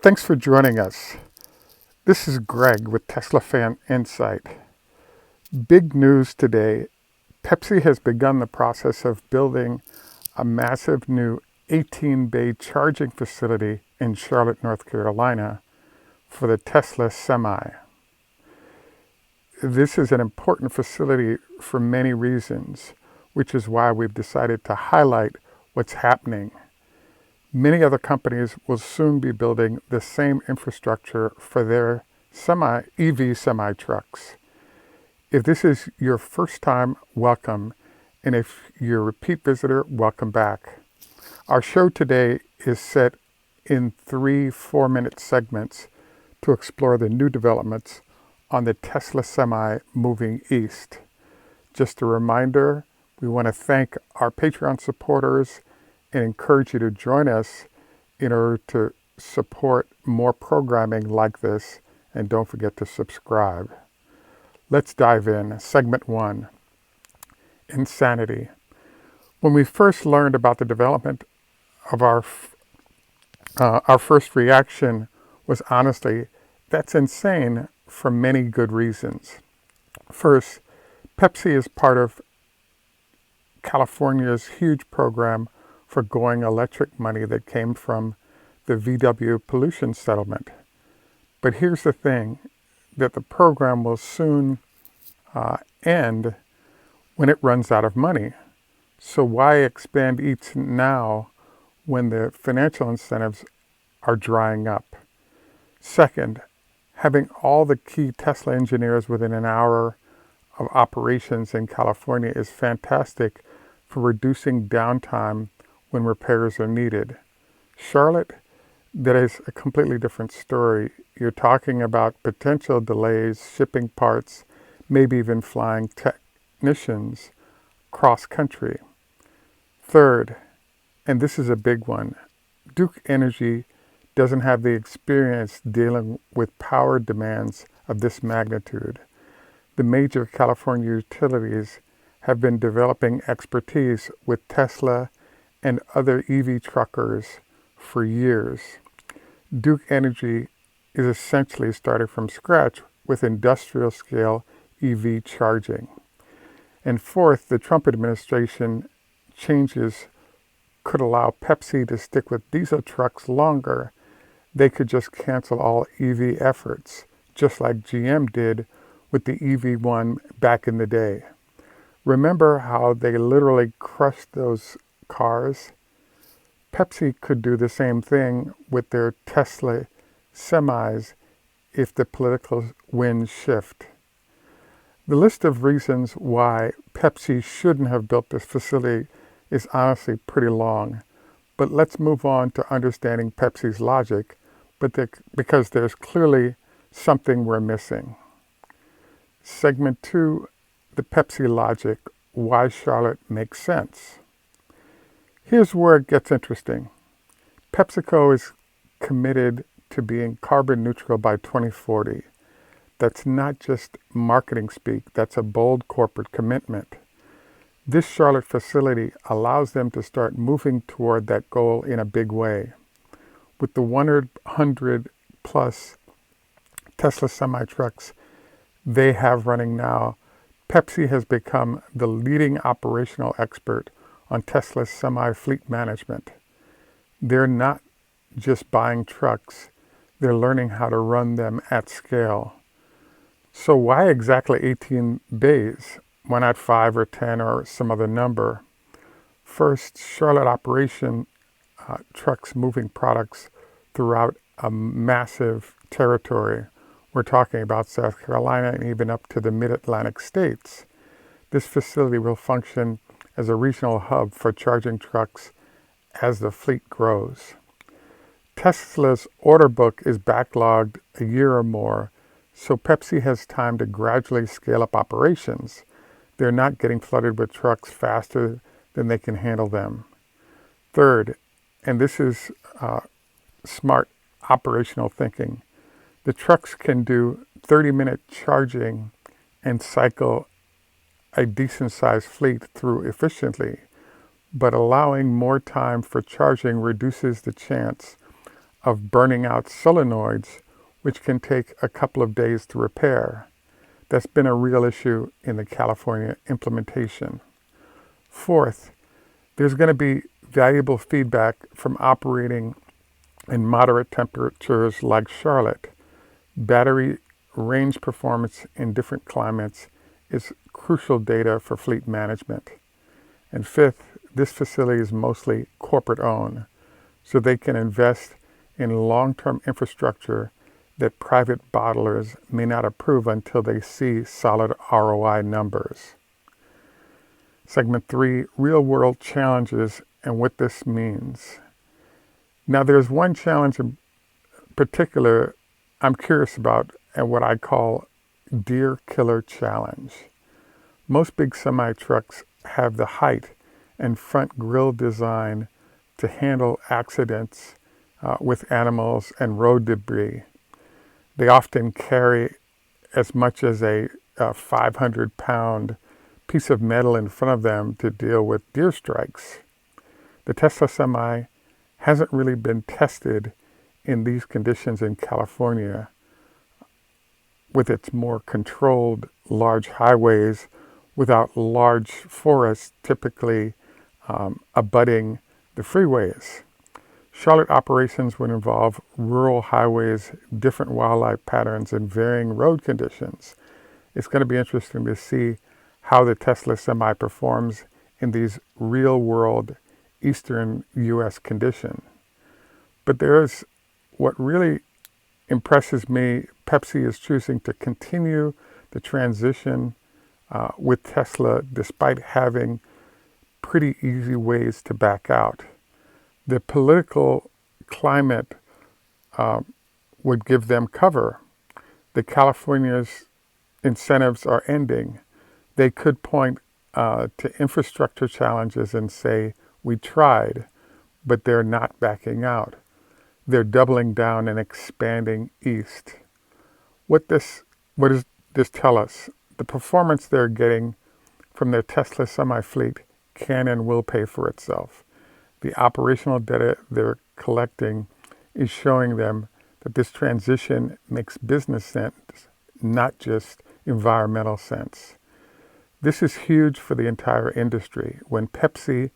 Thanks for joining us. This is Greg with Teslafaninsight. Big news today. Pepsi has begun the process of building a massive new 18-bay charging facility in Charlotte, North Carolina for the Tesla Semi. This is an important facility for many reasons, which is why we've decided to highlight what's happening. Many other companies will soon be building the same infrastructure for their EV semi trucks. If this is your first time, welcome. And if you're a repeat visitor, welcome back. Our show today is set in 3 4-minute segments to explore the new developments on the Tesla Semi moving east. Just a reminder, we want to thank our Patreon supporters and encourage you to join us in order to support more programming like this, and don't forget to subscribe. Let's dive in. Segment 1, insanity. When we first learned about the development of our first reaction was honestly, that's insane for many good reasons. First, Pepsi is part of California's huge program for going electric money that came from the VW pollution settlement. But here's the thing, that the program will soon end when it runs out of money. So why expand each now when the financial incentives are drying up? Second, having all the key Tesla engineers within an hour of operations in California is fantastic for reducing downtime when repairs are needed. Charlotte, that is a completely different story. You're talking about potential delays, shipping parts, maybe even flying technicians cross country. Third, and this is a big one, Duke Energy doesn't have the experience dealing with power demands of this magnitude. The major California utilities have been developing expertise with Tesla and other EV truckers for years. Duke Energy is essentially starting from scratch with industrial scale EV charging. And fourth, the Trump administration changes could allow Pepsi to stick with diesel trucks longer. They could just cancel all EV efforts, just like GM did with the EV1 back in the day. Remember how they literally crushed those cars? Pepsi could do the same thing with their Tesla semis if the political winds shift. The list of reasons why Pepsi shouldn't have built this facility is honestly pretty long, but let's move on to understanding Pepsi's logic, because there's clearly something we're missing. Segment 2, the Pepsi logic, why Charlotte makes sense. Here's where it gets interesting. PepsiCo is committed to being carbon neutral by 2040. That's not just marketing speak, that's a bold corporate commitment. This Charlotte facility allows them to start moving toward that goal in a big way. With the 100 plus Tesla semi-trucks they have running now, Pepsi has become the leading operational expert on Tesla's semi-fleet management. They're not just buying trucks, they're learning how to run them at scale. So why exactly 18 bays? Why not 5 or 10 or some other number? First, Charlotte operation trucks moving products throughout a massive territory. We're talking about South Carolina and even up to the mid-Atlantic states. This facility will function as a regional hub for charging trucks as the fleet grows. Tesla's order book is backlogged a year or more, so Pepsi has time to gradually scale up operations. They're not getting flooded with trucks faster than they can handle them. Third, and this is smart operational thinking, the trucks can do 30-minute charging and cycle a decent-sized fleet through efficiently, but allowing more time for charging reduces the chance of burning out solenoids, which can take a couple of days to repair. That's been a real issue in the California implementation. Fourth, there's going to be valuable feedback from operating in moderate temperatures like Charlotte. Battery range performance in different climates is crucial data for fleet management. And fifth, this facility is mostly corporate owned, so they can invest in long-term infrastructure that private bottlers may not approve until they see solid ROI numbers. Segment 3, real-world challenges and what this means. Now, there's one challenge in particular I'm curious about and what I call deer killer challenge. Most big semi-trucks have the height and front grille design to handle accidents with animals and road debris. They often carry as much as a 500-pound piece of metal in front of them to deal with deer strikes. The Tesla Semi hasn't really been tested in these conditions in California with its more controlled large highways without large forests typically abutting the freeways. Charlotte operations would involve rural highways, different wildlife patterns, and varying road conditions. It's going to be interesting to see how the Tesla Semi performs in these real-world eastern U.S. conditions. But there's what really impresses me. Pepsi is choosing to continue the transition with Tesla despite having pretty easy ways to back out. The political climate would give them cover. The California's incentives are ending. They could point to infrastructure challenges and say, we tried, but they're not backing out. They're doubling down and expanding east. What does this tell us? The performance they're getting from their Tesla Semi fleet can and will pay for itself. The operational data they're collecting is showing them that this transition makes business sense, not just environmental sense. This is huge for the entire industry. When Pepsi,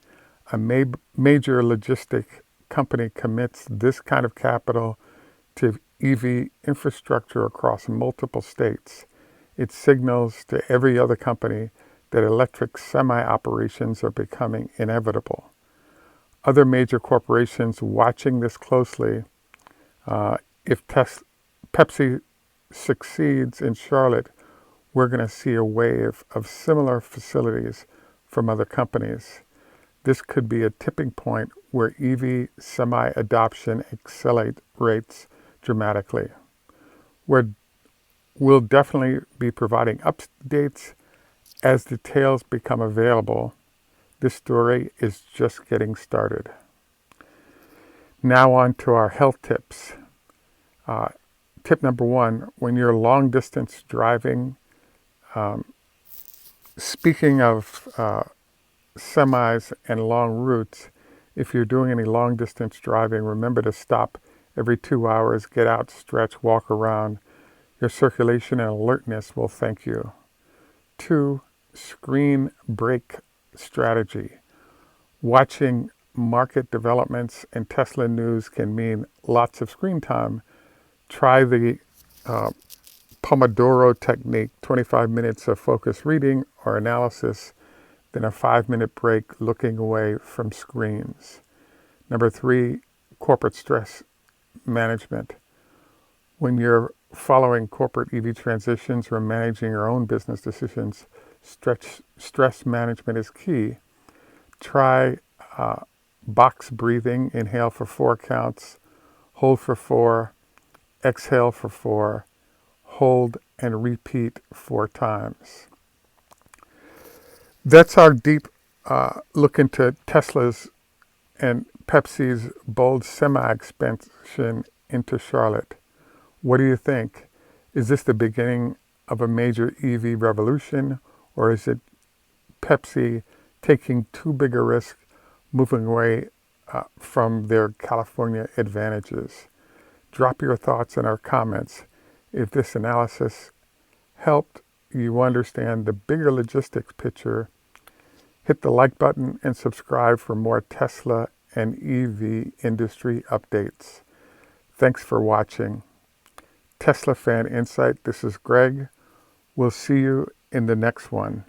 a major logistic company, commits this kind of capital to EV infrastructure across multiple states, it signals to every other company that electric semi-operations are becoming inevitable. Other major corporations watching this closely, if Pepsi succeeds in Charlotte, we're going to see a wave of similar facilities from other companies. This could be a tipping point where EV semi-adoption accelerates dramatically. We'll definitely be providing updates as details become available. This story is just getting started. Now on to our health tips. Tip number 1, when you're long distance driving, speaking of semis and long routes, if you're doing any long distance driving, remember to stop every 2 hours, get out, stretch, walk around. Your circulation and alertness will thank you. 2, screen break strategy. Watching market developments and Tesla news can mean lots of screen time. Try the Pomodoro technique, 25 minutes of focused reading or analysis, then a 5-minute break looking away from screens. Number 3, corporate stress management. When you're following corporate EV transitions or managing your own business decisions, stress management is key. Try box breathing, inhale for 4 counts, hold for 4, exhale for 4, hold and repeat 4 times. That's our deep look into Tesla's and Pepsi's bold semi-expansion into Charlotte. What do you think? Is this the beginning of a major EV revolution, or is it Pepsi taking too big a risk, moving away from their California advantages? Drop your thoughts in our comments. If this analysis helped you understand the bigger logistics picture, hit the like button and subscribe for more Tesla and EV industry updates. Thanks for watching. Tesla Fan Insight, this is Greg. We'll see you in the next one.